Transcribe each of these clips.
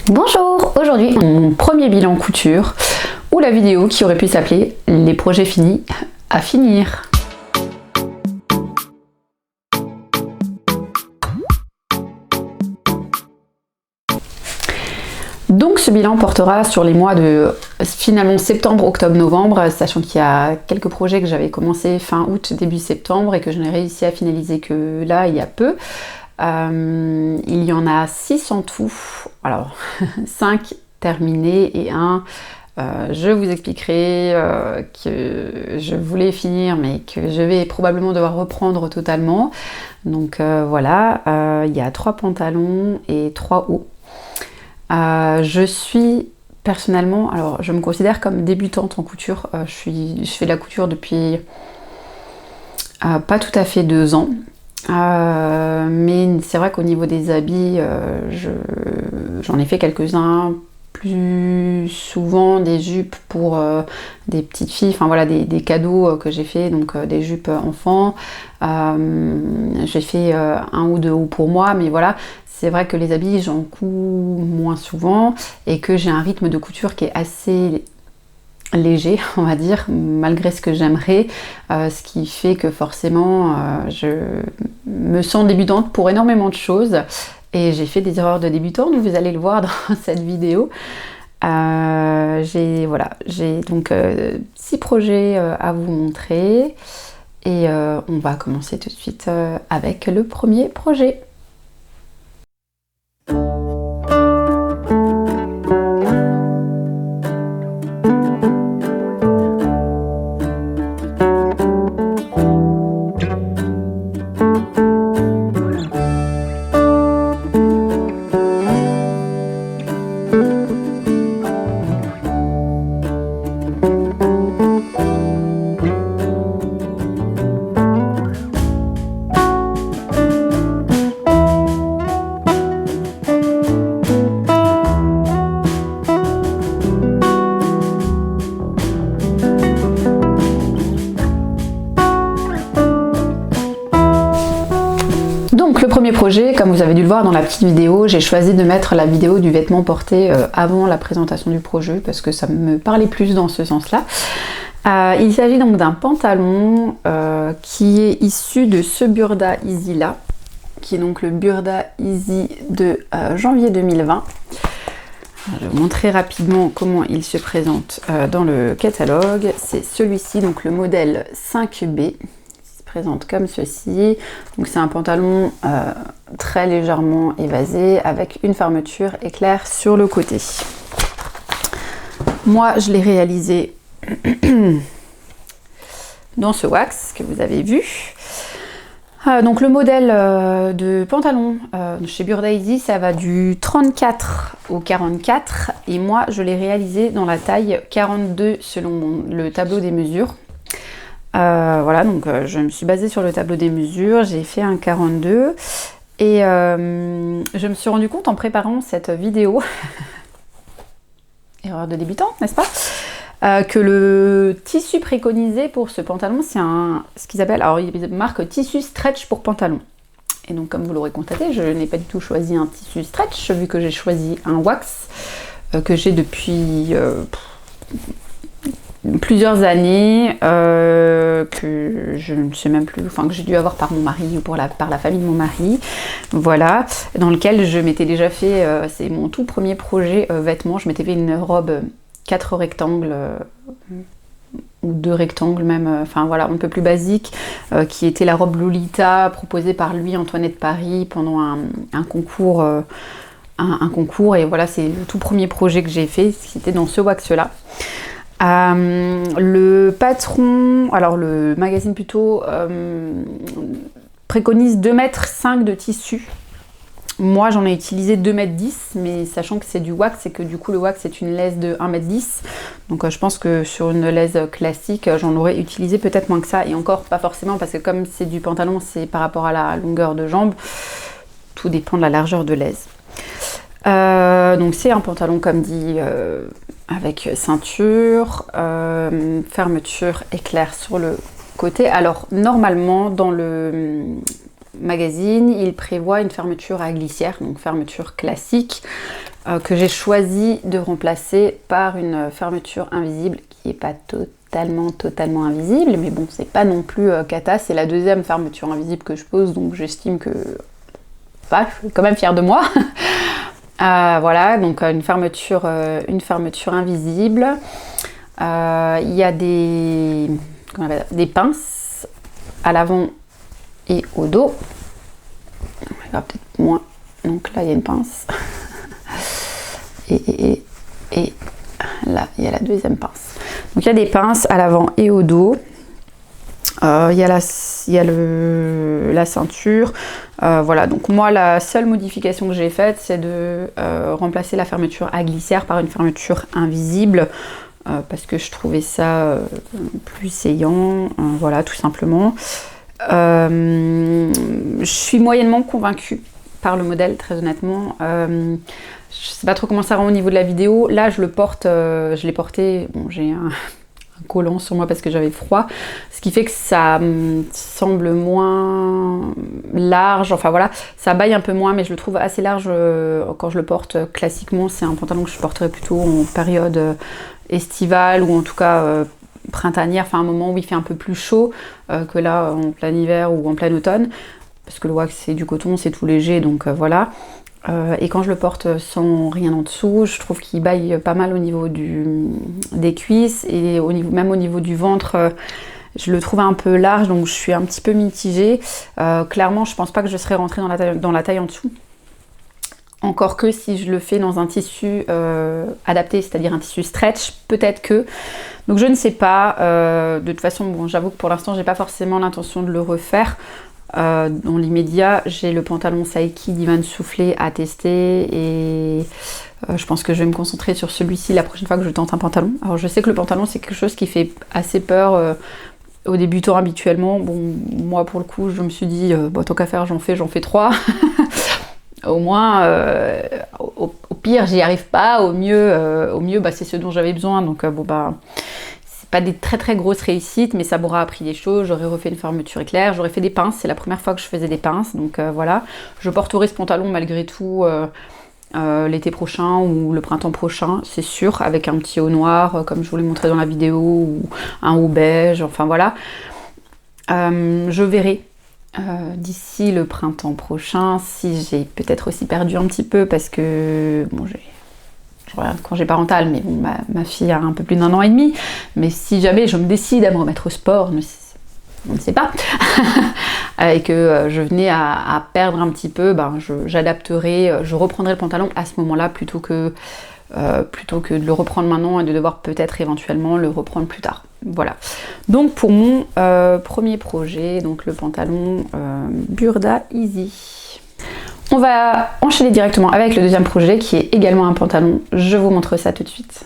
Bonjour, aujourd'hui mon premier bilan couture ou la vidéo qui aurait pu s'appeler les projets finis à finir. Donc ce bilan portera sur les mois de finalement septembre, octobre, novembre, sachant qu'il y a quelques projets que j'avais commencé fin août, début septembre et que je n'ai réussi à finaliser que là il y a peu. Il y en a 6 en tout, alors 5 terminés et un je vous expliquerai que je voulais finir mais que je vais probablement devoir reprendre totalement. Donc voilà, il y a 3 pantalons et 3 hauts. Je suis personnellement, alors je me considère comme débutante en couture, je fais de la couture depuis pas tout à fait 2 ans. Mais c'est vrai qu'au niveau des habits, j'en ai fait quelques-uns, plus souvent des jupes pour des petites filles, enfin voilà, des cadeaux que j'ai fait, donc des jupes enfants. J'ai fait 1 ou 2 hauts pour moi, mais voilà, c'est vrai que les habits j'en couds moins souvent et que j'ai un rythme de couture qui est assez léger, on va dire, malgré ce que j'aimerais, ce qui fait que forcément je me sens débutante pour énormément de choses et j'ai fait des erreurs de débutante, vous allez le voir dans cette vidéo. J'ai donc 6 projets à vous montrer et on va commencer tout de suite avec le premier projet. Donc le premier projet, comme vous avez dû le voir dans la petite vidéo, j'ai choisi de mettre la vidéo du vêtement porté avant la présentation du projet parce que ça me parlait plus dans ce sens-là. Il s'agit donc d'un pantalon qui est issu de ce Burda Easy là, qui est donc le Burda Easy de janvier 2020. Je vais vous montrer rapidement comment il se présente dans le catalogue. C'est celui-ci, donc le modèle 5B. Présente comme ceci. Donc c'est un pantalon très légèrement évasé avec une fermeture éclair sur le côté. Moi je l'ai réalisé dans ce wax que vous avez vu. Donc le modèle de pantalon chez Burda Easy, ça va du 34 au 44 et moi je l'ai réalisé dans la taille 42 selon le tableau des mesures. Voilà, donc je me suis basée sur le tableau des mesures, j'ai fait un 42 et je me suis rendu compte en préparant cette vidéo, erreur de débutante n'est-ce pas, que le tissu préconisé pour ce pantalon c'est ce qu'ils appellent, alors il marque tissu stretch pour pantalon. Et donc comme vous l'aurez constaté, je n'ai pas du tout choisi un tissu stretch vu que j'ai choisi un wax que j'ai depuis plusieurs années, que je ne sais même plus, enfin que j'ai dû avoir par mon mari ou par la famille de mon mari, voilà, dans lequel je m'étais déjà fait, c'est mon tout premier projet vêtements, je m'étais fait une robe 4 rectangles, ou 2 rectangles même, enfin voilà, un peu plus basique, qui était la robe Lolita proposée par lui, Antoinette Paris, pendant un concours, un concours, et voilà, c'est le tout premier projet que j'ai fait, c'était dans ce wax là. Le patron, alors le magazine plutôt, préconise 2,5 m de tissu. Moi j'en ai utilisé 2,10 m, mais sachant que c'est du wax et que du coup le wax c'est une laise de 1,10 m. Donc je pense que sur une laise classique j'en aurais utilisé peut-être moins que ça, et encore pas forcément parce que comme c'est du pantalon, c'est par rapport à la longueur de jambe, tout dépend de la largeur de l'aise. Donc c'est un pantalon comme dit avec ceinture, fermeture éclair sur le côté. Alors normalement dans le magazine il prévoit une fermeture à glissière, donc fermeture classique. que j'ai choisi de remplacer par une fermeture invisible qui n'est pas totalement invisible, mais bon, c'est pas non plus cata. C'est la deuxième fermeture invisible que je pose, donc j'estime que je suis quand même fière de moi. Voilà, donc une fermeture invisible. Il y a des pinces à l'avant et au dos. On va peut-être moins. Donc là, il y a une pince. Et là, il y a la deuxième pince. Donc il y a des pinces à l'avant et au dos. Il y a la ceinture. Voilà, donc moi la seule modification que j'ai faite, c'est de remplacer la fermeture à glissière par une fermeture invisible, parce que je trouvais ça plus saillant, voilà, tout simplement. Je suis moyennement convaincue par le modèle, très honnêtement. Je sais pas trop comment ça rend au niveau de la vidéo. Là, je le porte, je l'ai porté, bon, j'ai un collant sur moi parce que j'avais froid, ce qui fait que ça me semble moins large, enfin voilà, ça baille un peu moins, mais je le trouve assez large quand je le porte classiquement. C'est un pantalon que je porterais plutôt en période estivale, ou en tout cas printanière, enfin un moment où il fait un peu plus chaud que là en plein hiver ou en plein automne, parce que le wax c'est du coton, c'est tout léger, donc voilà. Et quand je le porte sans rien en dessous, je trouve qu'il baille pas mal au niveau des cuisses, et même au niveau du ventre, je le trouve un peu large, donc je suis un petit peu mitigée. Clairement, je pense pas que je serais rentrée dans la taille en dessous. Encore que si je le fais dans un tissu adapté, c'est-à-dire un tissu stretch, peut-être que. Donc je ne sais pas. De toute façon, bon, j'avoue que pour l'instant, j'ai pas forcément l'intention de le refaire. Dans l'immédiat, j'ai le pantalon Saiki d'Ivan Soufflé à tester, et je pense que je vais me concentrer sur celui-ci la prochaine fois que je tente un pantalon. Alors je sais que le pantalon c'est quelque chose qui fait assez peur aux débutants habituellement. Bon, moi pour le coup je me suis dit tant qu'à faire j'en fais 3. Au moins, au pire j'y arrive pas, au mieux c'est ce dont j'avais besoin, donc pas des très grosses réussites, mais ça m'aura appris des choses. J'aurais refait une fermeture éclair, j'aurais fait des pinces, c'est la première fois que je faisais des pinces, donc voilà. Je porterai ce pantalon malgré tout l'été prochain ou le printemps prochain, c'est sûr, avec un petit haut noir, comme je vous l'ai montré dans la vidéo, ou un haut beige, enfin voilà. Je verrai d'ici le printemps prochain si j'ai peut-être aussi perdu un petit peu, parce que bon, je regarde congé parental, mais bon, ma fille a un peu plus d'1 an et demi. Mais si jamais je me décide à me remettre au sport, on ne sait pas, et que je venais à perdre un petit peu, j'adapterai, je reprendrai le pantalon à ce moment-là plutôt que de le reprendre maintenant et de devoir peut-être éventuellement le reprendre plus tard. Voilà. Donc pour mon premier projet, donc le pantalon Burda Easy. On va enchaîner directement avec le deuxième projet qui est également un pantalon. Je vous montre ça tout de suite.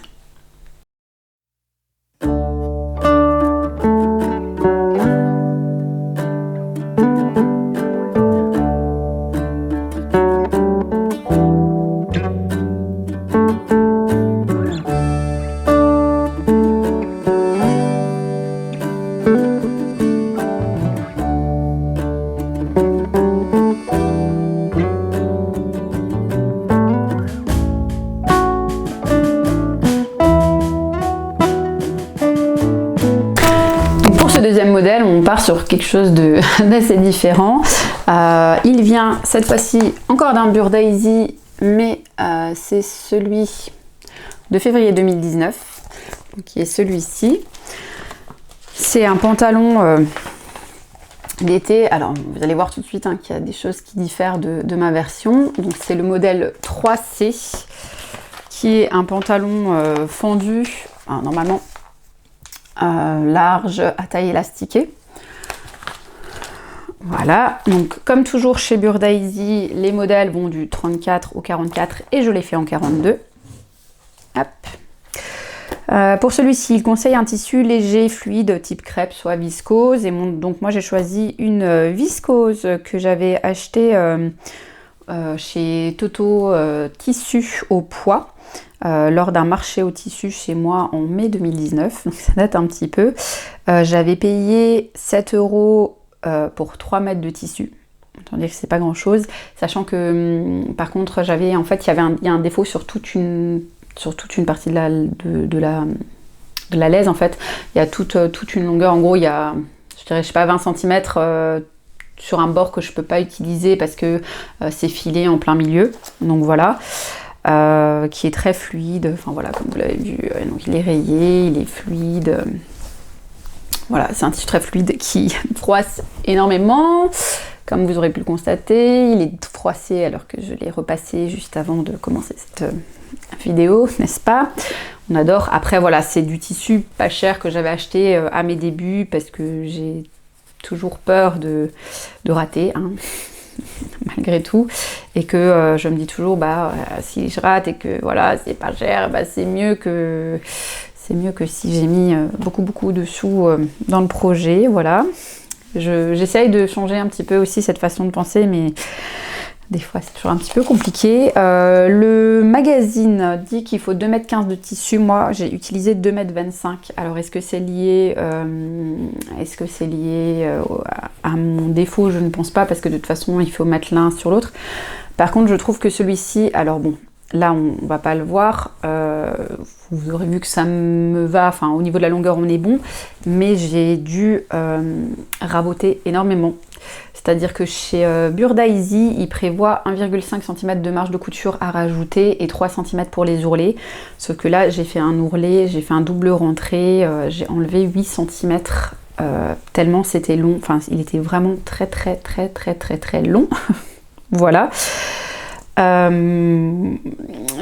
Deuxième modèle, on part sur quelque chose d'assez différent. Il vient cette fois-ci encore d'un Burda Easy, mais c'est celui de février 2019, qui est celui-ci. C'est un pantalon d'été. Alors vous allez voir tout de suite qu'il y a des choses qui diffèrent de ma version. Donc c'est le modèle 3C, qui est un pantalon fendu, normalement large à taille élastiquée. Voilà, donc comme toujours chez Burda Easy, les modèles vont du 34 au 44 et je l'ai fait en 42. Hop. Pour celui-ci, il conseille un tissu léger, fluide, type crêpe, soit viscose. Et donc moi j'ai choisi une viscose que j'avais achetée chez Toto Tissu au poids. Lors d'un marché au tissu chez moi en mai 2019, donc ça date un petit peu. J'avais payé 7 € pour 3 mètres de tissu. autant dire que c'est pas grand chose, sachant que par contre il y a un défaut sur toute une partie de la laise en fait. Il y a toute une longueur, en gros il y a, je dirais, je sais pas, 20 cm sur un bord que je peux pas utiliser parce que c'est filé en plein milieu, donc voilà. Qui est très fluide, enfin voilà, comme vous l'avez vu, donc il est rayé, il est fluide, voilà, c'est un tissu très fluide qui froisse énormément, comme vous aurez pu le constater. Il est froissé alors que je l'ai repassé juste avant de commencer cette vidéo, n'est-ce pas? On adore. Après voilà, c'est du tissu pas cher que j'avais acheté à mes débuts parce que j'ai toujours peur de rater, hein, malgré tout, et que je me dis toujours si je rate et que voilà c'est pas cher, c'est mieux que si j'ai mis beaucoup de sous dans le projet. Voilà, j'essaye de changer un petit peu aussi cette façon de penser, mais des fois c'est toujours un petit peu compliqué. Le magazine dit qu'il faut 2,15 m de tissu. Moi j'ai utilisé 2,25 m. Alors est-ce que c'est lié à mon défaut? Je ne pense pas, parce que de toute façon il faut mettre l'un sur l'autre. Par contre je trouve que celui-ci, alors bon, là on va pas le voir, vous aurez vu que ça me va, enfin au niveau de la longueur on est bon, mais j'ai dû raboter énormément. C'est-à-dire que chez Burda Easy, il prévoit 1,5 cm de marge de couture à rajouter et 3 cm pour les ourlets. Sauf que là, j'ai fait un ourlet, j'ai fait un double rentré, j'ai enlevé 8 cm tellement c'était long. Enfin, il était vraiment très long. Voilà.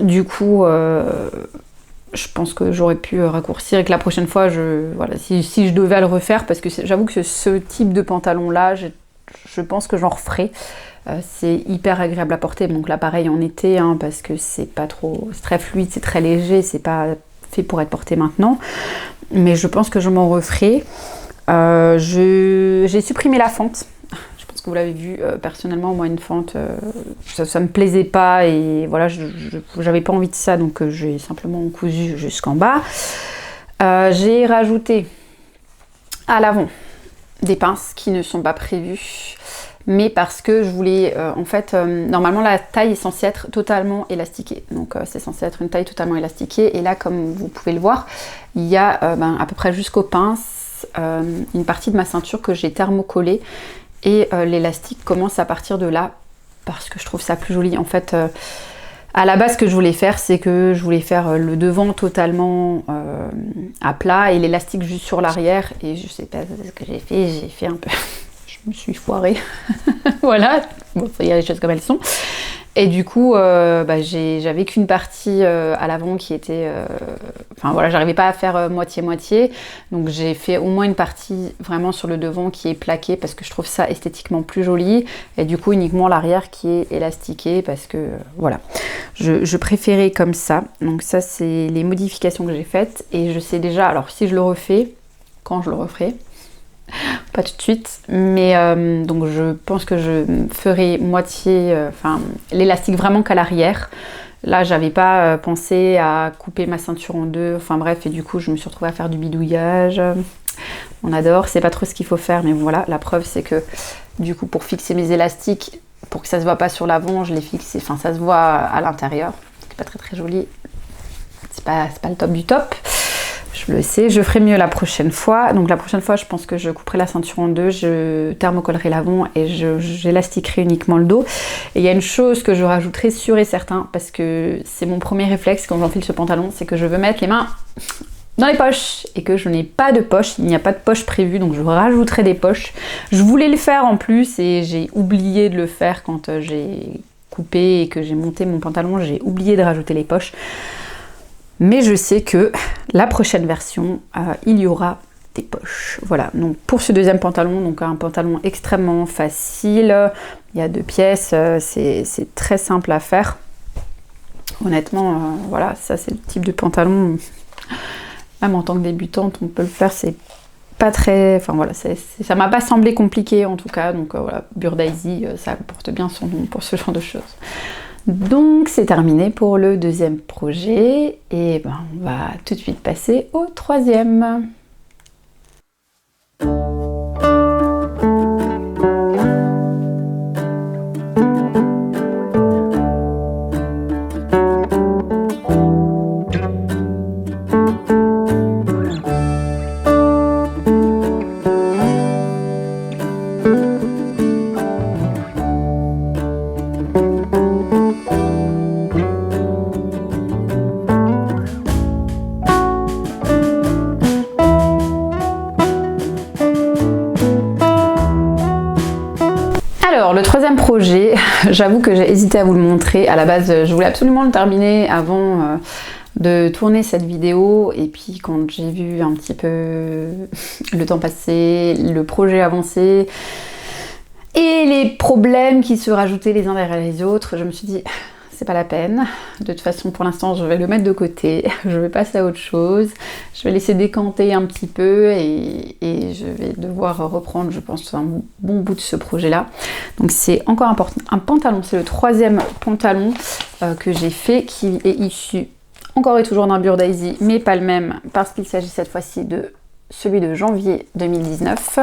Du coup, je pense que j'aurais pu raccourcir et que la prochaine fois, voilà, si je devais le refaire, parce que j'avoue que ce type de pantalon-là, je pense que j'en referai. C'est hyper agréable à porter, donc là pareil en été, hein, parce que c'est très fluide, c'est très léger, c'est pas fait pour être porté maintenant, mais je pense que je m'en referai. J'ai supprimé la fente. Je pense que vous l'avez vu, personnellement moi une fente ça me plaisait pas, et voilà, j'avais pas envie de ça, donc j'ai simplement cousu jusqu'en bas. J'ai rajouté à l'avant des pinces qui ne sont pas prévues, mais parce que je voulais, normalement la taille est censée être totalement élastiquée, donc c'est censé être une taille totalement élastiquée, et là comme vous pouvez le voir, il y a à peu près jusqu'aux pinces une partie de ma ceinture que j'ai thermocollée, et l'élastique commence à partir de là, parce que je trouve ça plus joli. En fait, à la base, ce que je voulais faire, c'est que je voulais faire le devant totalement à plat et l'élastique juste sur l'arrière. Et je sais pas ce que j'ai fait un peu... je me suis foirée. Voilà, bon, il y a les choses comme elles sont. Et du coup, j'avais qu'une partie à l'avant qui était... Enfin voilà, j'arrivais pas à faire moitié-moitié. Donc j'ai fait au moins une partie vraiment sur le devant qui est plaquée, parce que je trouve ça esthétiquement plus joli. Et du coup, uniquement l'arrière qui est élastiqué, parce que voilà. Je préférais comme ça. Donc ça, c'est les modifications que j'ai faites. Et je sais déjà, alors si je le refais, quand je le referai, pas tout de suite, mais donc je pense que je ferai moitié, l'élastique vraiment qu'à l'arrière. Là j'avais pas pensé à couper ma ceinture en deux, enfin bref, et du coup je me suis retrouvée à faire du bidouillage. On adore, c'est pas trop ce qu'il faut faire, mais voilà, la preuve c'est que du coup pour fixer mes élastiques, pour que ça se voit pas sur l'avant, je les fixe, enfin ça se voit à l'intérieur, c'est pas très joli, c'est pas le top du top. Je le sais, je ferai mieux la prochaine fois. Donc la prochaine fois, je pense que je couperai la ceinture en deux, je thermocollerai l'avant et j'élastiquerai uniquement le dos. Et il y a une chose que je rajouterai sûr et certain, parce que c'est mon premier réflexe quand j'enfile ce pantalon, c'est que je veux mettre les mains dans les poches et que je n'ai pas de poche, il n'y a pas de poche prévue, donc je rajouterai des poches. Je voulais le faire en plus et j'ai oublié de le faire quand j'ai coupé et que j'ai monté mon pantalon, j'ai oublié de rajouter les poches. Mais je sais que la prochaine version, il y aura des poches. Voilà, donc pour ce deuxième pantalon, donc un pantalon extrêmement facile, il y a 2 pièces, c'est très simple à faire. Honnêtement, voilà, ça c'est le type de pantalon, même en tant que débutante, on peut le faire, c'est pas très... Enfin voilà, ça m'a pas semblé compliqué en tout cas, donc voilà, Burda Easy, ça porte bien son nom pour ce genre de choses. Donc c'est terminé pour le deuxième projet, et on va tout de suite passer au troisième. troisième projet, j'avoue que j'ai hésité à vous le montrer. À la base, je voulais absolument le terminer avant de tourner cette vidéo. Et puis quand j'ai vu un petit peu le temps passer, le projet avancer et les problèmes qui se rajoutaient les uns derrière les autres, je me suis dit, c'est pas la peine. De toute façon, pour l'instant, je vais le mettre de côté. Je vais passer à autre chose. Je vais laisser décanter un petit peu et je vais devoir reprendre, je pense, un bon bout de ce projet-là. Donc c'est encore un pantalon. C'est le troisième pantalon que j'ai fait qui est issu encore et toujours d'un Burdaisy, mais pas le même parce qu'il s'agit cette fois-ci de celui de janvier 2019.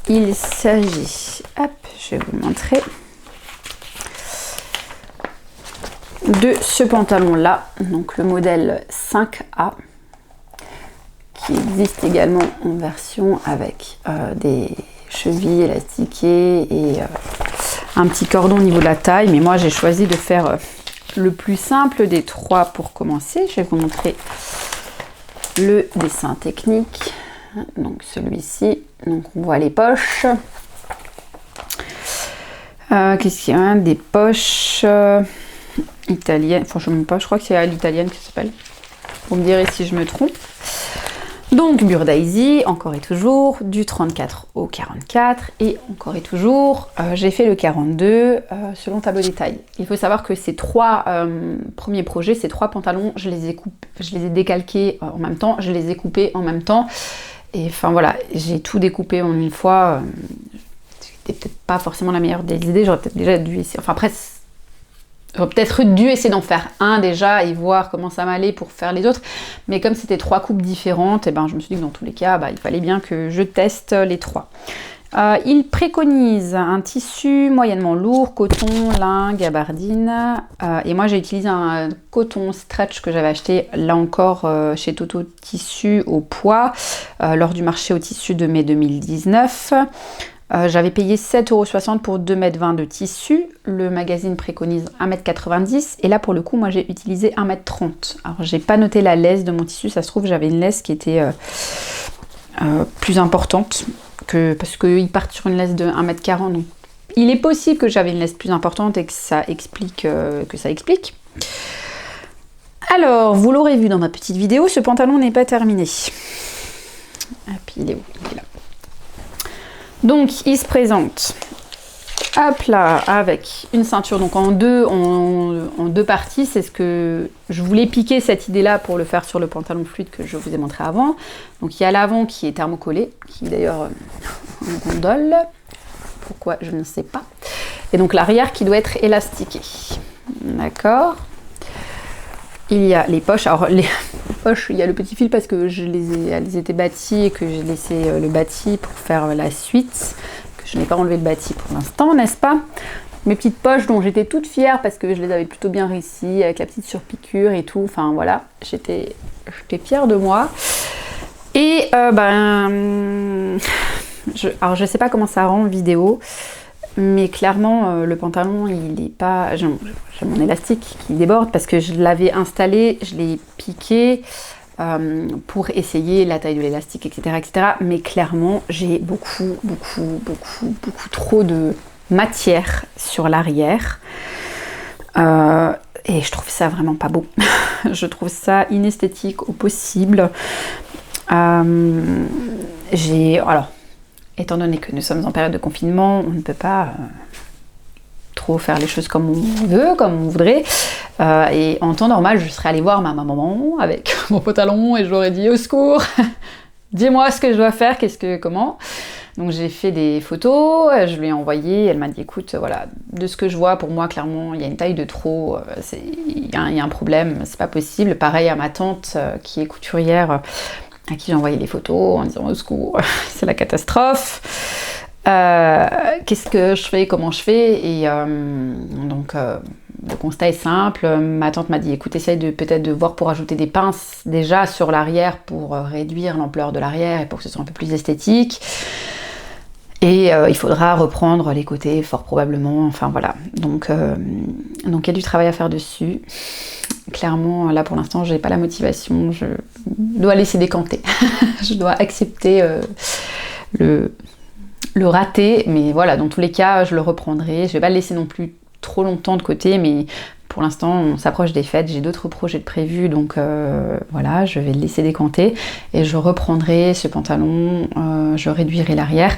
Il s'agit, hop, je vais vous montrer, de ce pantalon là, donc le modèle 5A, qui existe également en version avec des chevilles élastiquées et un petit cordon au niveau de la taille, mais moi j'ai choisi de faire le plus simple des trois pour commencer. Je vais vous montrer le dessin technique, donc celui-ci, donc on voit les poches. Qu'est-ce qu'il y a? Des poches italienne, enfin je ne sais même pas, je crois que c'est à l'italienne que ça s'appelle. Vous me direz si je me trompe. Donc Burdaisy, encore et toujours, du 34 au 44, et encore et toujours, j'ai fait le 42 selon tableau des tailles. Il faut savoir que ces trois premiers projets, ces trois pantalons, je les ai décalqués en même temps, je les ai coupés en même temps, et enfin voilà, j'ai tout découpé en une fois. C'était peut-être pas forcément la meilleure des idées, j'aurais peut-être déjà dû essayer, enfin après, j'aurais peut-être dû essayer d'en faire un déjà et voir comment ça m'allait pour faire les autres. Mais comme c'était trois coupes différentes, et ben, je me suis dit que dans tous les cas, il fallait bien que je teste les trois. Il préconise un tissu moyennement lourd, coton, lin, gabardine. Et moi, j'ai utilisé un coton stretch que j'avais acheté, là encore, chez Toto Tissu au poids, lors du marché au tissu de mai 2019. J'avais payé 7,60 € pour 2,20 m de tissu. Le magazine préconise 1,90 m. Et là, pour le coup, moi, j'ai utilisé 1,30 m. Alors, j'ai pas noté la laisse de mon tissu. Ça se trouve, j'avais une laisse qui était plus importante. Parce qu'ils partent sur une laisse de 1,40 m. Donc, il est possible que j'avais une laisse plus importante et que ça explique. Alors, vous l'aurez vu dans ma petite vidéo, ce pantalon n'est pas terminé. Et puis, il est où? Il est là. Donc il se présente, hop là, avec une ceinture donc en deux parties. C'est ce que je voulais piquer, cette idée là, pour le faire sur le pantalon fluide que je vous ai montré avant. Donc il y a l'avant qui est thermocollé, qui est d'ailleurs en gondole, pourquoi je ne sais pas, et donc l'arrière qui doit être élastiqué, d'accord. Il y a les poches. Alors les poches, il y a le petit fil parce que elles étaient bâties et que j'ai laissé le bâti pour faire la suite. Que je n'ai pas enlevé le bâti pour l'instant, n'est-ce pas? Mes petites poches dont j'étais toute fière parce que je les avais plutôt bien réussies avec la petite surpiqûre et tout. Enfin voilà, j'étais fière de moi. Et alors je sais pas comment ça rend en vidéo. Mais clairement, le pantalon, il est pas... J'ai mon élastique qui déborde parce que je l'avais installé, je l'ai piqué pour essayer la taille de l'élastique, etc., etc. Mais clairement, j'ai beaucoup trop de matière sur l'arrière. Et je trouve ça vraiment pas beau. Je trouve ça inesthétique au possible. Alors, étant donné que nous sommes en période de confinement, on ne peut pas trop faire les choses comme on veut, comme on voudrait. Et en temps normal, je serais allée voir ma maman avec mon pantalon et je lui aurais dit au secours, dis-moi ce que je dois faire, comment. Donc j'ai fait des photos, je lui ai envoyé, elle m'a dit écoute, voilà, de ce que je vois, pour moi clairement il y a une taille de trop, il y a un problème, c'est pas possible. Pareil à ma tante qui est couturière, à qui j'ai envoyé les photos en disant au secours, c'est la catastrophe. Qu'est-ce que je fais, comment je fais? Et donc le constat est simple. Ma tante m'a dit écoute, essaye peut-être de voir pour ajouter des pinces déjà sur l'arrière pour réduire l'ampleur de l'arrière et pour que ce soit un peu plus esthétique. Et il faudra reprendre les côtés fort probablement, enfin voilà. Donc il y a du travail à faire dessus. Clairement, là pour l'instant, j'ai pas la motivation, je dois laisser décanter. Je dois accepter le rater, mais voilà, dans tous les cas, je le reprendrai. Je vais pas le laisser non plus trop longtemps de côté, mais pour l'instant, on s'approche des fêtes, j'ai d'autres projets de prévus, donc voilà, je vais le laisser décanter et je reprendrai ce pantalon, je réduirai l'arrière.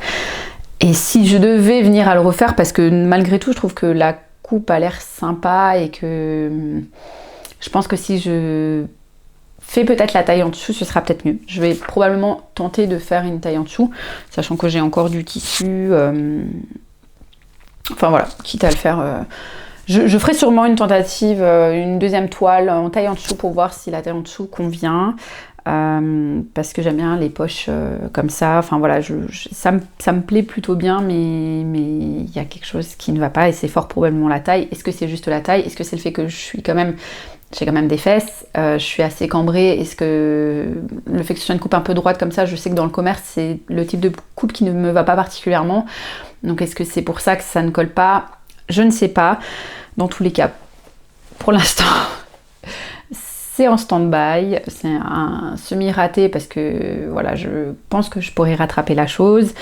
Et si je devais venir à le refaire, parce que malgré tout, je trouve que la coupe a l'air sympa et que je pense que si je fais peut-être la taille en dessous, ce sera peut-être mieux. Je vais probablement tenter de faire une taille en dessous, sachant que j'ai encore du tissu. Enfin voilà, quitte à le faire. Je ferai sûrement une tentative, une deuxième toile en taille en dessous pour voir si la taille en dessous convient. Parce que j'aime bien les poches comme ça. Enfin voilà, ça me plaît plutôt bien, mais il y a quelque chose qui ne va pas et c'est fort probablement la taille. Est-ce que c'est juste la taille? Est-ce que c'est le fait que j'ai quand même des fesses, je suis assez cambrée? Est-ce que le fait que ce soit une coupe un peu droite comme ça, je sais que dans le commerce c'est le type de coupe qui ne me va pas particulièrement. Donc est-ce que c'est pour ça que ça ne colle pas? Je ne sais pas. Dans tous les cas, pour l'instant, c'est en stand-by, c'est un semi-raté parce que voilà, je pense que je pourrais rattraper la chose,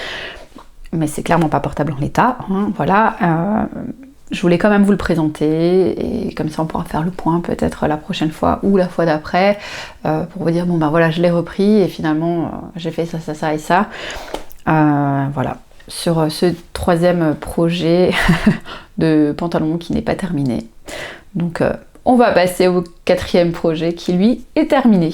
mais c'est clairement pas portable en l'état. Hein, voilà, je voulais quand même vous le présenter et comme ça on pourra faire le point peut-être la prochaine fois ou la fois d'après pour vous dire bon ben voilà, je l'ai repris et finalement j'ai fait ça, ça, ça et ça. Voilà. Sur ce troisième projet de pantalon qui n'est pas terminé. Donc on va passer au quatrième projet qui lui est terminé.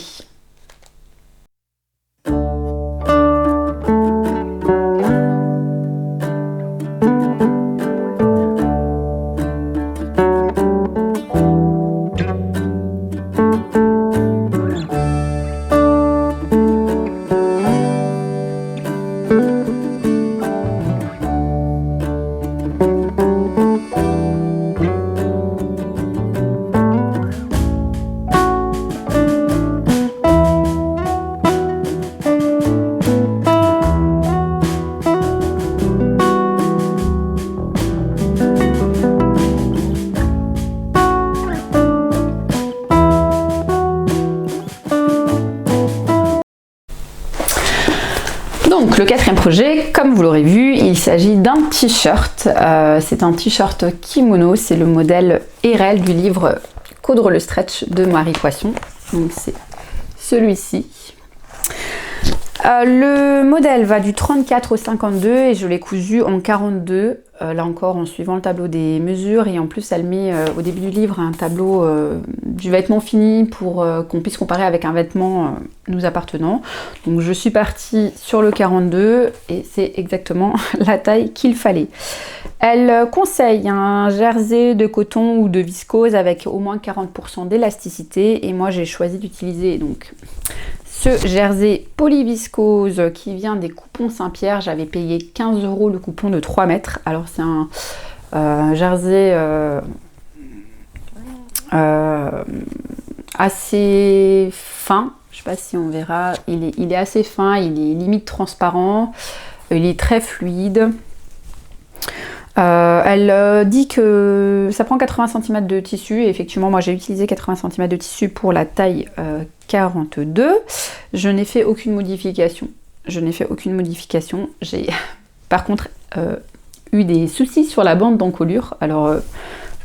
Donc le quatrième projet, comme vous l'aurez vu, il s'agit d'un t-shirt. C'est un t-shirt kimono, c'est le modèle RL du livre Coudre le stretch de Marie Poisson. Donc c'est celui-ci. Le modèle va du 34 au 52 et je l'ai cousu en 42, là encore en suivant le tableau des mesures, et en plus elle met au début du livre un tableau du vêtement fini pour qu'on puisse comparer avec un vêtement nous appartenant. Donc je suis partie sur le 42 et c'est exactement la taille qu'il fallait. Elle conseille un jersey de coton ou de viscose avec au moins 40% d'élasticité et moi j'ai choisi d'utiliser donc ce jersey polyviscose qui vient des coupons Saint-Pierre. J'avais payé 15 € le coupon de 3 mètres. Alors c'est un jersey assez fin. Je ne sais pas si on verra. Il est assez fin, il est limite transparent. Il est très fluide. Elle dit que ça prend 80 cm de tissu et effectivement moi j'ai utilisé 80 cm de tissu pour la taille 42. Je n'ai fait aucune modification. J'ai par contre eu des soucis sur la bande d'encolure. Alors je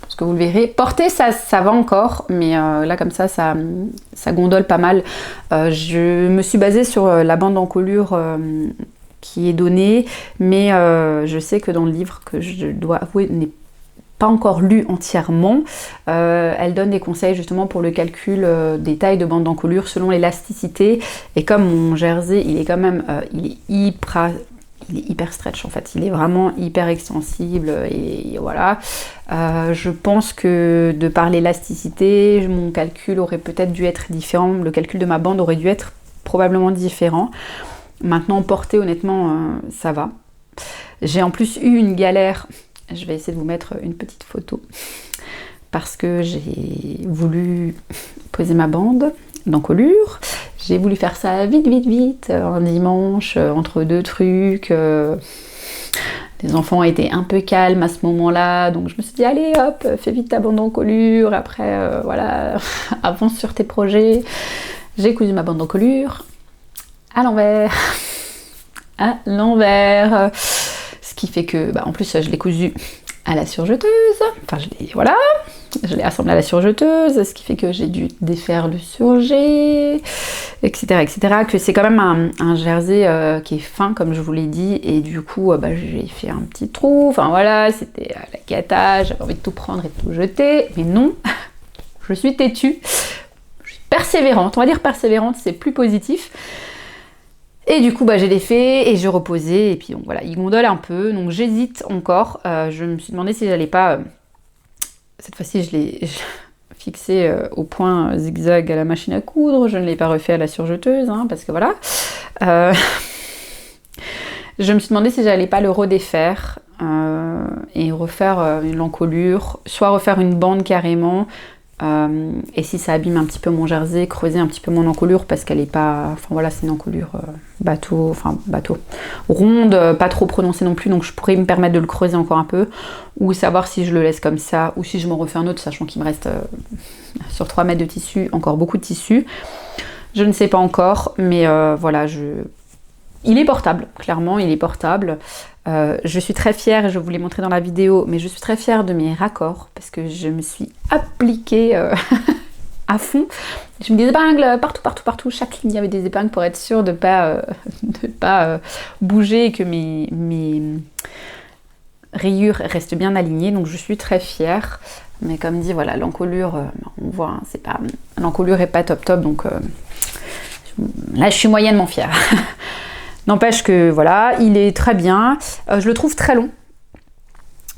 pense que vous le verrez. Porter ça va encore, mais là comme ça gondole pas mal. Je me suis basée sur la bande d'encolure qui est donnée, mais je sais que dans le livre, que je dois avouer n'est pas encore lu entièrement, elle donne des conseils justement pour le calcul des tailles de bande d'encolure selon l'élasticité, et comme mon jersey il est quand même il est hyper stretch en fait, il est vraiment hyper extensible et voilà, je pense que de par l'élasticité mon calcul aurait peut-être dû être différent, le calcul de ma bande aurait dû être probablement différent. Maintenant porter honnêtement ça va. J'ai en plus eu une galère, je vais essayer de vous mettre une petite photo parce que j'ai voulu poser ma bande d'encolure. J'ai voulu faire ça vite un dimanche entre deux trucs. Les enfants étaient un peu calmes à ce moment-là, donc je me suis dit allez hop, fais vite ta bande d'encolure, après voilà, avance sur tes projets. J'ai cousu ma bande d'encolure à l'envers. qui fait que, en plus, je l'ai cousu à la surjeteuse, enfin je l'ai assemblé à la surjeteuse, ce qui fait que j'ai dû défaire le surjet, etc., que c'est quand même un jersey qui est fin, comme je vous l'ai dit, et du coup, j'ai fait un petit trou, enfin voilà, c'était la cata, j'avais envie de tout prendre et de tout jeter, mais non, je suis têtue, je suis persévérante, on va dire persévérante, c'est plus positif. Et du coup, j'ai défait et je reposais. Et puis donc, voilà, il gondole un peu. Donc j'hésite encore. Je me suis demandé si j'allais pas... cette fois-ci, je l'ai fixé au point zigzag à la machine à coudre. Je ne l'ai pas refait à la surjeteuse, parce que voilà. Je me suis demandé si j'allais pas le redéfaire et refaire une encolure. Soit refaire une bande carrément. Et si ça abîme un petit peu mon jersey, creuser un petit peu mon encolure parce qu'elle est pas, enfin voilà, c'est une encolure bateau, ronde, pas trop prononcée non plus, donc je pourrais me permettre de le creuser encore un peu, ou savoir si je le laisse comme ça, ou si je m'en refais un autre, sachant qu'il me reste sur 3 mètres de tissu, encore beaucoup de tissu. Je ne sais pas encore, mais voilà, il est portable, clairement, il est portable. Je suis très fière, et je vous l'ai montré dans la vidéo, mais je suis très fière de mes raccords parce que je me suis appliquée à fond. J'ai mis des épingles partout. Chaque ligne, il y avait des épingles pour être sûre de ne pas bouger et que mes rayures restent bien alignées. Donc je suis très fière. Mais comme dit, voilà, l'encolure, on voit, l'encolure est pas top, donc là je suis moyennement fière. N'empêche que voilà, il est très bien. Je le trouve très long.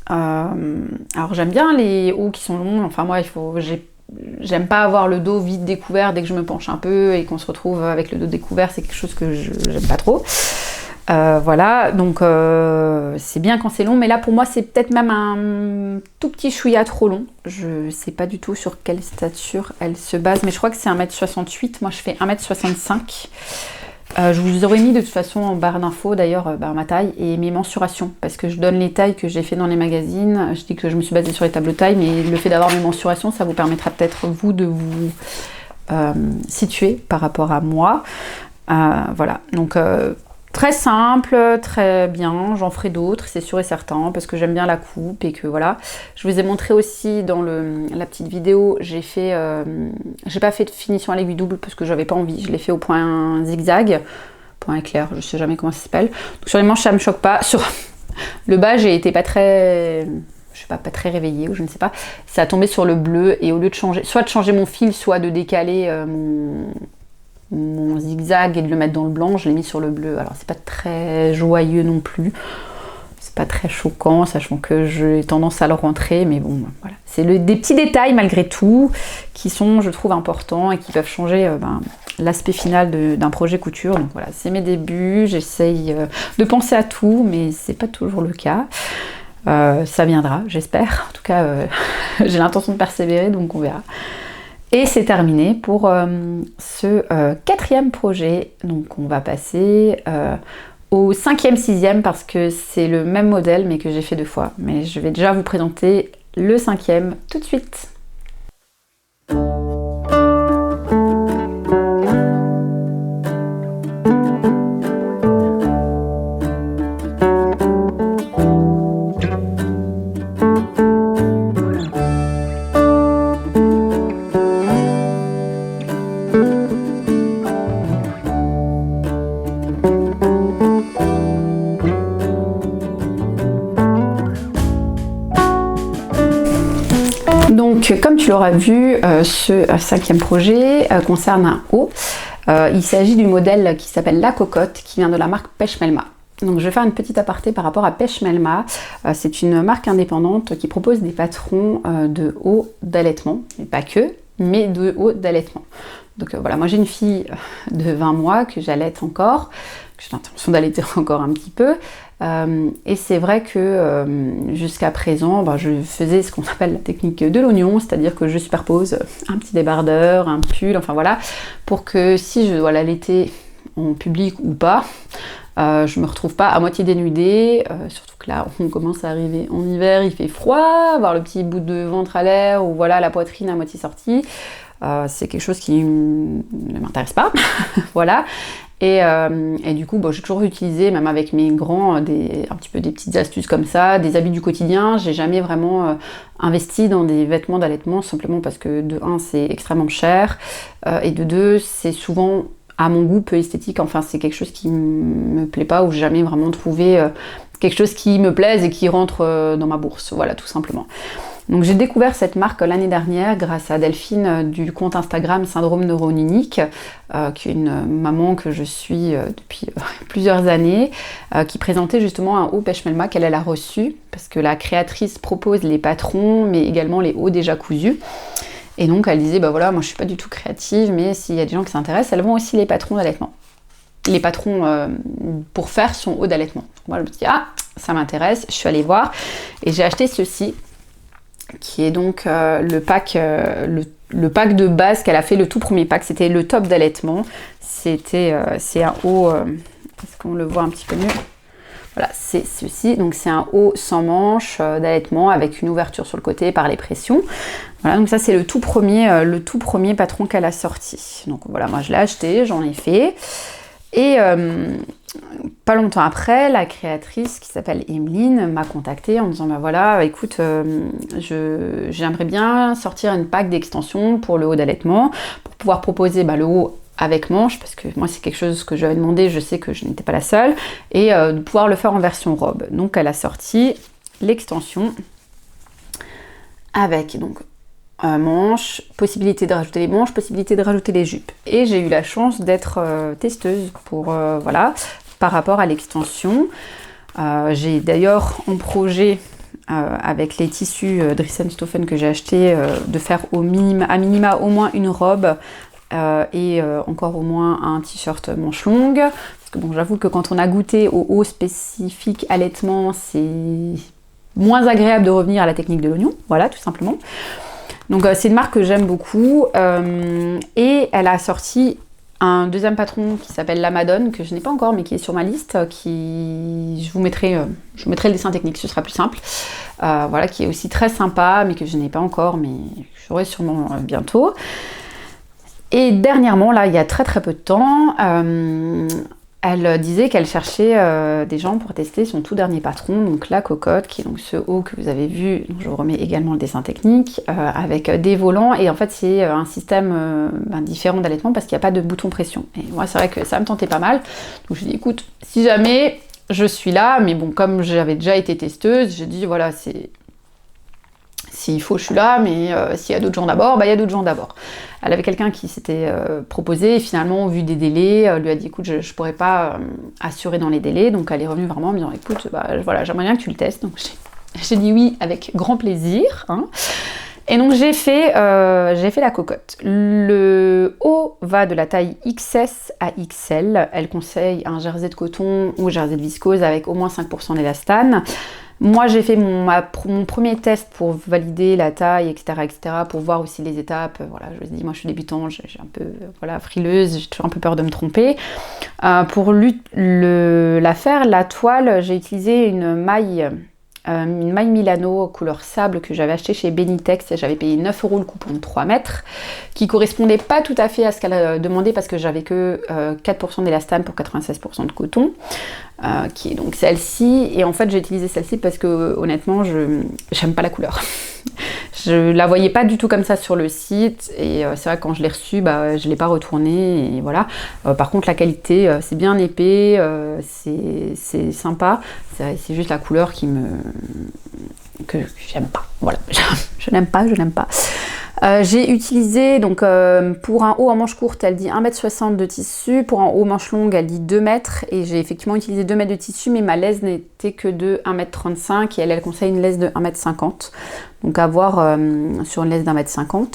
Alors j'aime bien les hauts qui sont longs. Enfin moi, j'aime pas avoir le dos vite découvert dès que je me penche un peu et qu'on se retrouve avec le dos découvert. C'est quelque chose que j'aime pas trop. Voilà, donc c'est bien quand c'est long, mais là pour moi c'est peut-être même un tout petit chouïa trop long. Je sais pas du tout sur quelle stature elle se base, mais je crois que c'est 1m68. Moi je fais 1m65. Je vous aurais mis de toute façon en barre d'infos d'ailleurs ma taille et mes mensurations, parce que je donne les tailles que j'ai fait dans les magazines. Je dis que je me suis basée sur les tableaux de taille, mais le fait d'avoir mes mensurations, ça vous permettra peut-être vous de vous situer par rapport à moi. Voilà, donc très simple, très bien, j'en ferai d'autres, c'est sûr et certain, parce que j'aime bien la coupe et que voilà. Je vous ai montré aussi dans la petite vidéo, j'ai pas fait de finition à l'aiguille double parce que j'avais pas envie, je l'ai fait au point zigzag, point éclair, je sais jamais comment ça s'appelle. Donc sur les manches ça me choque pas, sur le bas j'ai été pas très réveillée ou je ne sais pas, ça a tombé sur le bleu et au lieu de changer, soit de changer mon fil, soit de décaler mon zigzag et de le mettre dans le blanc, je l'ai mis sur le bleu. Alors c'est pas très joyeux non plus, c'est pas très choquant, sachant que j'ai tendance à le rentrer, mais bon voilà, c'est des petits détails malgré tout qui sont, je trouve, importants et qui peuvent changer l'aspect final d'un projet couture. Donc voilà, c'est mes débuts, j'essaye de penser à tout, mais c'est pas toujours le cas. Ça viendra, j'espère. En tout cas, j'ai l'intention de persévérer, donc on verra. Et c'est terminé pour ce 4e projet. Donc on va passer au 5e, 6e parce que c'est le même modèle mais que j'ai fait 2 fois. Mais je vais déjà vous présenter le 5e tout de suite. Donc, comme tu l'auras vu, ce 5e projet concerne un haut. Il s'agit du modèle qui s'appelle La Cocotte, qui vient de la marque Peshmelma. Donc, je vais faire une petite aparté par rapport à Peshmelma. C'est une marque indépendante qui propose des patrons de haut d'allaitement, mais pas que, mais de haut d'allaitement. Donc voilà, moi j'ai une fille de 20 mois que j'allaite encore, que j'ai l'intention d'allaiter encore un petit peu. Et c'est vrai que jusqu'à présent, je faisais ce qu'on appelle la technique de l'oignon, c'est-à-dire que je superpose un petit débardeur, un pull, enfin voilà, pour que si je dois l'allaiter en public ou pas, je me retrouve pas à moitié dénudée, surtout que là on commence à arriver en hiver, il fait froid, avoir le petit bout de ventre à l'air ou voilà la poitrine à moitié sortie. C'est quelque chose qui ne m'intéresse pas, voilà. Et du coup, bon, j'ai toujours utilisé, même avec mes grands, un petit peu des petites astuces comme ça, des habits du quotidien. J'ai jamais vraiment investi dans des vêtements d'allaitement, simplement parce que de un, c'est extrêmement cher, et de deux, c'est souvent à mon goût peu esthétique. Enfin, c'est quelque chose qui me plaît pas, ou j'ai jamais vraiment trouvé quelque chose qui me plaise et qui rentre dans ma bourse. Voilà, tout simplement. Donc j'ai découvert cette marque l'année dernière grâce à Delphine du compte Instagram Syndrome Neuronymique, qui est une maman que je suis depuis plusieurs années, qui présentait justement un haut peshmelma qu'elle a reçu, parce que la créatrice propose les patrons, mais également les hauts déjà cousus. Et donc elle disait, bah voilà, moi je suis pas du tout créative, mais s'il y a des gens qui s'intéressent, elles vend aussi les patrons d'allaitement. Les patrons pour faire son haut d'allaitement. Moi je me dis, ah, ça m'intéresse, je suis allée voir, et j'ai acheté ceci, qui est donc le pack de base qu'elle a fait, le tout premier pack, c'était le top d'allaitement. C'est un haut, est-ce qu'on le voit un petit peu mieux? Voilà, c'est ceci, donc c'est un haut sans manche d'allaitement avec une ouverture sur le côté par les pressions. Voilà, donc ça c'est le tout premier patron qu'elle a sorti. Donc voilà, moi je l'ai acheté, j'en ai fait. Et pas longtemps après, la créatrice qui s'appelle Emeline m'a contactée en disant bah voilà, écoute, j'aimerais bien sortir une pack d'extensions pour le haut d'allaitement, pour pouvoir proposer le haut avec manche, parce que moi c'est quelque chose que j'avais demandé, je sais que je n'étais pas la seule, et de pouvoir le faire en version robe. Donc elle a sorti l'extension avec donc manches, possibilité de rajouter les manches, possibilité de rajouter les jupes. Et j'ai eu la chance d'être testeuse pour voilà, par rapport à l'extension. J'ai d'ailleurs en projet avec les tissus Dressenstoffen que j'ai acheté de faire à minima au moins une robe et encore au moins un t-shirt manche longue. Parce que bon, j'avoue que quand on a goûté au haut spécifique allaitement, c'est moins agréable de revenir à la technique de l'oignon, voilà, tout simplement. Donc c'est une marque que j'aime beaucoup, et elle a sorti un deuxième patron qui s'appelle la Madone, que je n'ai pas encore mais qui est sur ma liste, je vous mettrai le dessin technique, ce sera plus simple, voilà, qui est aussi très sympa mais que je n'ai pas encore, mais j'aurai sûrement bientôt. Et dernièrement, là il y a très très peu de temps, elle disait qu'elle cherchait des gens pour tester son tout dernier patron, donc la cocotte, qui est donc ce haut que vous avez vu, donc je vous remets également le dessin technique, avec des volants, et en fait c'est un système différent d'allaitement parce qu'il n'y a pas de bouton pression. Et moi c'est vrai que ça me tentait pas mal, donc je dis écoute, si jamais je suis là, mais bon comme j'avais déjà été testeuse, j'ai dit voilà, s'il faut je suis là, mais s'il y a d'autres gens d'abord, il y a d'autres gens d'abord. Elle avait quelqu'un qui s'était proposé, et finalement, vu des délais, lui a dit écoute, je pourrais pas assurer dans les délais, donc elle est revenue vraiment en me disant écoute, voilà, j'aimerais bien que tu le testes. Donc j'ai dit oui avec grand plaisir, hein. Et donc j'ai fait la cocotte. Le haut va de la taille XS à XL. Elle conseille un jersey de coton ou jersey de viscose avec au moins 5% d'élastane. Moi j'ai fait mon premier test pour valider la taille, etc., pour voir aussi les étapes. Voilà, je me dis, moi je suis débutante, j'ai un peu frileuse, j'ai toujours un peu peur de me tromper. Pour la faire, la toile, j'ai utilisé une maille Milano couleur sable que j'avais acheté chez Benitex, et j'avais payé 9 € le coupon de 3 mètres, qui correspondait pas tout à fait à ce qu'elle a demandé parce que j'avais que 4% d'élastane pour 96% de coton, qui est donc celle-ci. Et en fait j'ai utilisé celle-ci parce que honnêtement j'aime pas la couleur. Je la voyais pas du tout comme ça sur le site, et c'est vrai que quand je l'ai reçue, je l'ai pas retournée, et voilà. Par contre la qualité, c'est bien épais, c'est sympa, c'est juste la couleur que j'aime pas, voilà. je n'aime pas. J'ai utilisé, donc pour un haut en manche courte, elle dit 1,60 m de tissu, pour un haut manche longue, elle dit 2 mètres, et j'ai effectivement utilisé 2 mètres de tissu, mais ma laisse n'était que de 1,35 m, et elle conseille une laisse de 1,50 m, donc à voir sur une laisse d'1,50 m.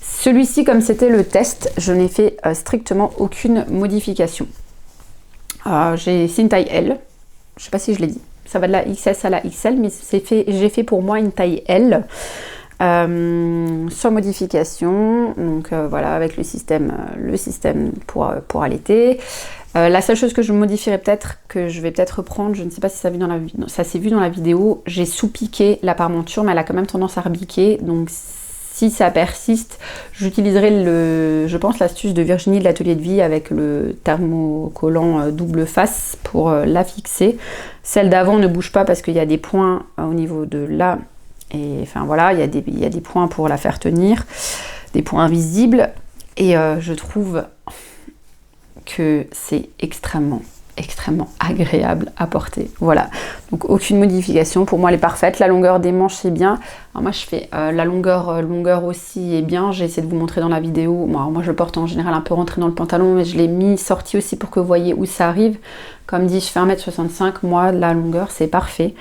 Celui-ci, comme c'était le test, je n'ai fait strictement aucune modification. C'est une taille L, je sais pas si je l'ai dit, ça va de la XS à la XL, mais j'ai fait pour moi une taille L. Sans modification, donc voilà, avec le système pour allaiter. La seule chose que je modifierais peut-être, que je vais peut-être reprendre, je ne sais pas si ça s'est vu dans la vidéo, j'ai sous-piqué la parmenture, mais elle a quand même tendance à rebiquer, donc si ça persiste, j'utiliserai je pense l'astuce de Virginie de l'Atelier de Vie avec le thermocollant double face pour la fixer. Celle d'avant ne bouge pas parce qu'il y a des points au niveau de là. Et enfin voilà, il y a des points pour la faire tenir, des points invisibles. Et je trouve que c'est extrêmement agréable à porter. Voilà, donc aucune modification. Pour moi, elle est parfaite. La longueur des manches, c'est bien. Alors moi, je fais la longueur aussi est bien. J'ai essayé de vous montrer dans la vidéo. Bon, moi, je porte en général un peu rentré dans le pantalon, mais je l'ai mis sorti aussi pour que vous voyez où ça arrive. Comme dit, je fais 1m65. Moi, la longueur, c'est parfait.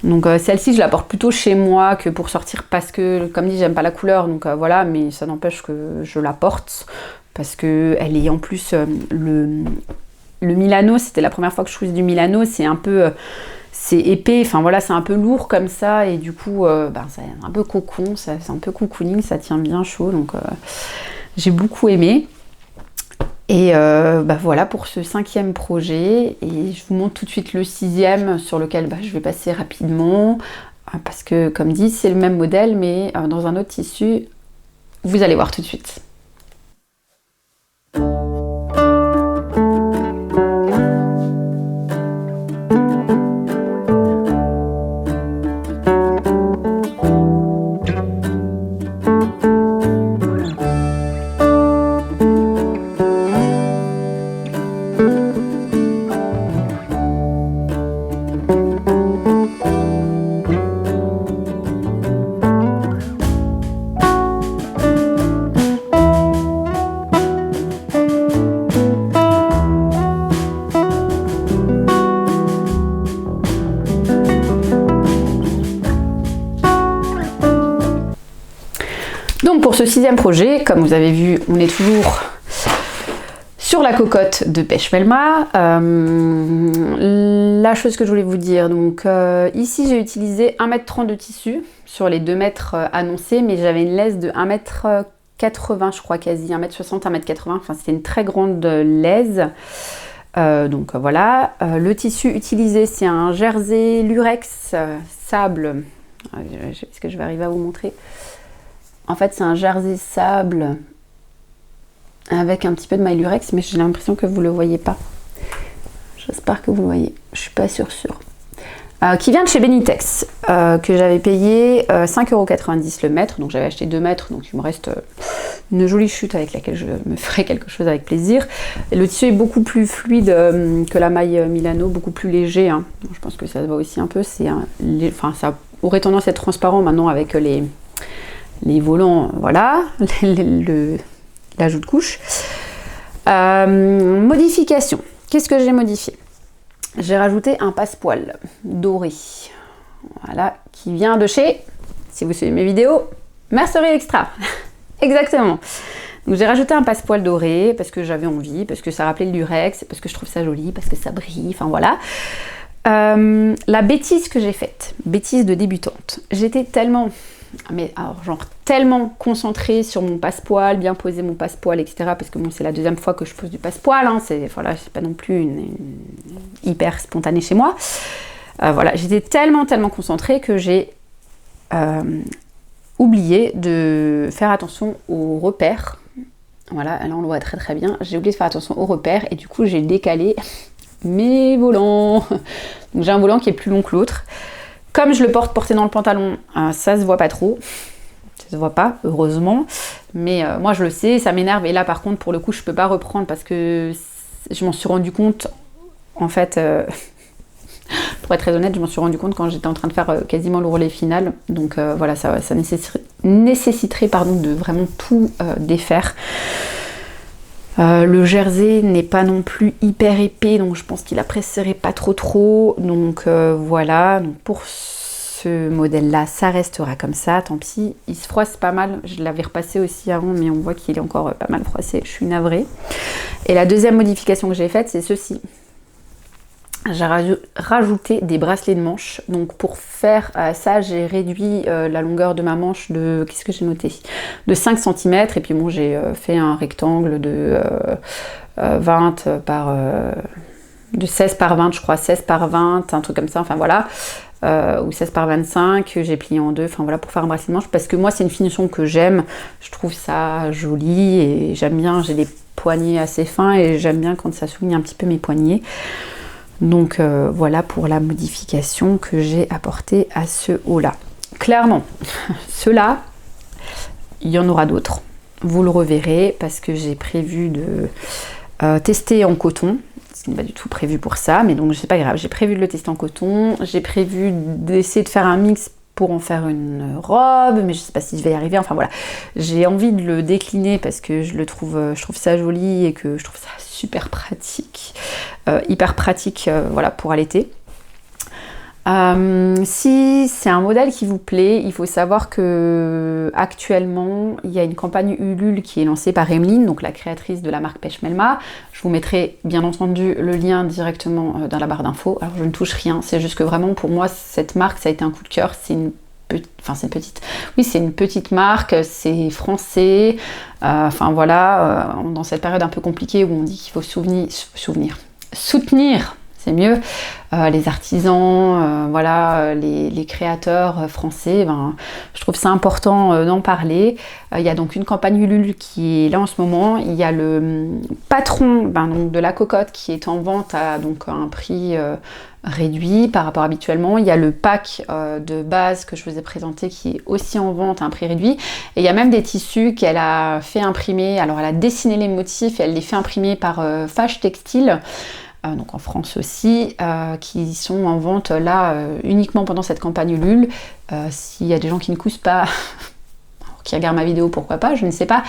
Donc celle-ci, je la porte plutôt chez moi que pour sortir parce que, comme dit, j'aime pas la couleur. Donc voilà, mais ça n'empêche que je la porte parce que elle est en plus le Milano, c'était la première fois que je choisis du Milano, c'est un peu c'est épais, enfin voilà, c'est un peu lourd comme ça et du coup c'est un peu cocon, c'est un peu cocooning, ça tient bien chaud, donc j'ai beaucoup aimé. Et voilà pour ce 5e projet, et je vous montre tout de suite le 6e sur lequel je vais passer rapidement parce que comme dit c'est le même modèle mais dans un autre tissu, vous allez voir tout de suite. Donc pour ce 6e projet, comme vous avez vu, on est toujours sur la cocotte de Pêche Melma. La chose que je voulais vous dire, donc ici j'ai utilisé 1,30 m de tissu sur les 2 mètres annoncés, mais j'avais une laisse de 1,80 m, je crois quasi, 1,60 m, 1,80 m, enfin c'était une très grande laise. Donc voilà, le tissu utilisé c'est un jersey lurex sable, est-ce que je vais arriver à vous montrer? En fait, c'est un jersey sable avec un petit peu de maille lurex, mais j'ai l'impression que vous ne le voyez pas. J'espère que vous le voyez. Je suis pas sûre. Qui vient de chez Benitex, que j'avais payé 5,90 € le mètre. Donc j'avais acheté 2 mètres, donc il me reste une jolie chute avec laquelle je me ferai quelque chose avec plaisir. Et le tissu est beaucoup plus fluide que la maille Milano, beaucoup plus léger. Hein. Je pense que ça se voit aussi un peu. Ça aurait tendance à être transparent maintenant avec les volants, voilà, l'ajout de couche. Modification. Qu'est-ce que j'ai modifié? J'ai rajouté un passepoil doré. Voilà, qui vient de chez, si vous suivez mes vidéos, Mercerie Extra. Exactement. Donc j'ai rajouté un passepoil doré parce que j'avais envie, parce que ça rappelait le lurex, parce que je trouve ça joli, parce que ça brille, enfin voilà. La bêtise que j'ai faite, bêtise de débutante, j'étais tellement concentrée sur mon passepoil, bien poser mon passepoil, etc. Parce que bon, c'est la 2e fois que je pose du passepoil, hein, c'est pas non plus une hyper spontanée chez moi. Voilà, j'étais tellement concentrée que j'ai oublié de faire attention aux repères. Voilà, là on le voit très bien. J'ai oublié de faire attention aux repères et du coup j'ai décalé mes volants. Donc j'ai un volant qui est plus long que l'autre. Comme je le porté dans le pantalon, ça se voit pas trop. Ça se voit pas, heureusement. Mais moi je le sais, ça m'énerve. Et là par contre, pour le coup, je peux pas reprendre parce que je m'en suis rendu compte, en fait, pour être très honnête, je m'en suis rendu compte quand j'étais en train de faire quasiment le relais final. Donc voilà, ça nécessiterait de vraiment tout défaire. Le jersey n'est pas non plus hyper épais, donc je pense qu'il apprécierait pas trop. Donc voilà, donc pour ce modèle-là, ça restera comme ça, tant pis. Il se froisse pas mal, je l'avais repassé aussi avant, mais on voit qu'il est encore pas mal froissé, je suis navrée. Et la 2e modification que j'ai faite, c'est ceci. J'ai rajouté des bracelets de manche. Donc pour faire ça, j'ai réduit la longueur de ma manche de, qu'est-ce que j'ai noté, de 5 cm. Et puis bon, j'ai fait un rectangle de 16 par 20, je crois, 16 par 20, un truc comme ça, enfin voilà. ou 16 par 25 que j'ai plié en deux, enfin voilà, pour faire un bracelet de manche, parce que moi c'est une finition que j'aime, je trouve ça joli et j'aime bien, j'ai des poignets assez fins et j'aime bien quand ça souligne un petit peu mes poignets. Donc voilà pour la modification que j'ai apportée à ce haut-là. Clairement, ceux-là, il y en aura d'autres. Vous le reverrez parce que j'ai prévu de tester en coton. Ce n'est pas du tout prévu pour ça, mais donc c'est pas grave. J'ai prévu de le tester en coton. J'ai prévu d'essayer de faire un mix pour en faire une robe, mais je sais pas si je vais y arriver. Enfin voilà, j'ai envie de le décliner parce que je trouve ça joli et que je trouve ça super pratique, hyper pratique, voilà, pour allaiter. Si c'est un modèle qui vous plaît, il faut savoir que actuellement il y a une campagne Ulule qui est lancée par Emeline, donc la créatrice de la marque Pêche Melma. Je vous mettrai bien entendu le lien directement dans la barre d'infos. Alors je ne touche rien, c'est juste que vraiment pour moi cette marque ça a été un coup de cœur. C'est une petite marque, c'est français. Enfin voilà, dans cette période un peu compliquée où on dit qu'il faut soutenir. C'est mieux. Les artisans, voilà, les créateurs français, ben, je trouve ça important d'en parler. Il y a donc une campagne Ulule qui est là en ce moment. Il y a le patron donc de la cocotte qui est en vente à donc, un prix réduit par rapport habituellement. Il y a le pack de base que je vous ai présenté qui est aussi en vente à un prix réduit. Et il y a même des tissus qu'elle a fait imprimer. Alors elle a dessiné les motifs et elle les fait imprimer par Fâche Textile. Donc en France aussi, qui sont en vente là uniquement pendant cette campagne Ulule. S'il y a des gens qui ne cousent pas, qui regardent ma vidéo, pourquoi pas, je ne sais pas,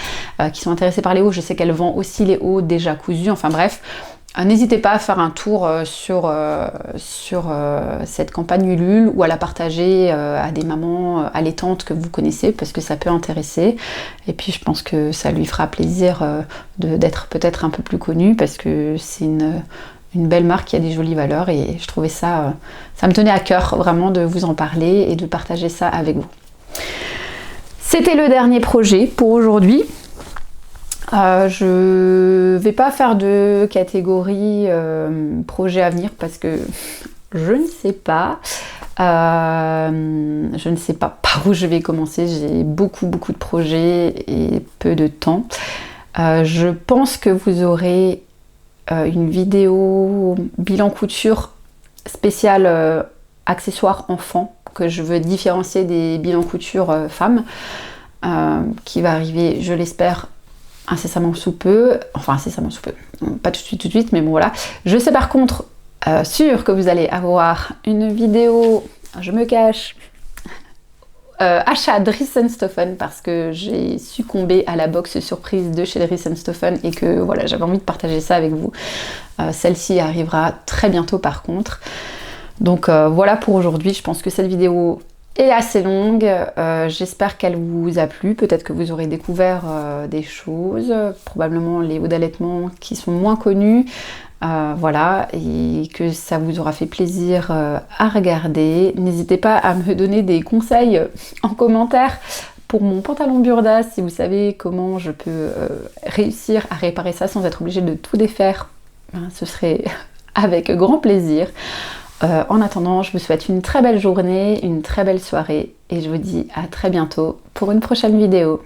qui sont intéressés par les hauts, je sais qu'elle vend aussi les hauts déjà cousus, enfin bref. N'hésitez pas à faire un tour sur cette campagne Ulule ou à la partager à des mamans allaitantes que vous connaissez parce que ça peut intéresser. Et puis je pense que ça lui fera plaisir d'être peut-être un peu plus connue parce que c'est une belle marque qui a des jolies valeurs et je trouvais ça, ça me tenait à cœur vraiment de vous en parler et de partager ça avec vous. C'était le dernier projet pour aujourd'hui. Je vais pas faire de catégorie projet à venir parce que je ne sais pas. Je ne sais pas par où je vais commencer. J'ai beaucoup de projets et peu de temps. Je pense que vous aurez une vidéo bilan couture spéciale accessoires enfants que je veux différencier des bilans couture femmes qui va arriver, je l'espère, incessamment sous peu, enfin incessamment sous peu, pas tout de suite, mais bon voilà. Je sais par contre sûr que vous allez avoir une vidéo, je me cache, achat Dries & Stoffen parce que j'ai succombé à la box surprise de chez Dries & Stoffen et que voilà, j'avais envie de partager ça avec vous. Celle-ci arrivera très bientôt par contre. Donc voilà pour aujourd'hui, je pense que cette vidéo est assez longue, j'espère qu'elle vous a plu, peut-être que vous aurez découvert des choses, probablement les hauts d'allaitement qui sont moins connus, voilà, et que ça vous aura fait plaisir à regarder. N'hésitez pas à me donner des conseils en commentaire pour mon pantalon Burda, si vous savez comment je peux réussir à réparer ça sans être obligée de tout défaire, ce serait avec grand plaisir. En attendant, je vous souhaite une très belle journée, une très belle soirée et je vous dis à très bientôt pour une prochaine vidéo.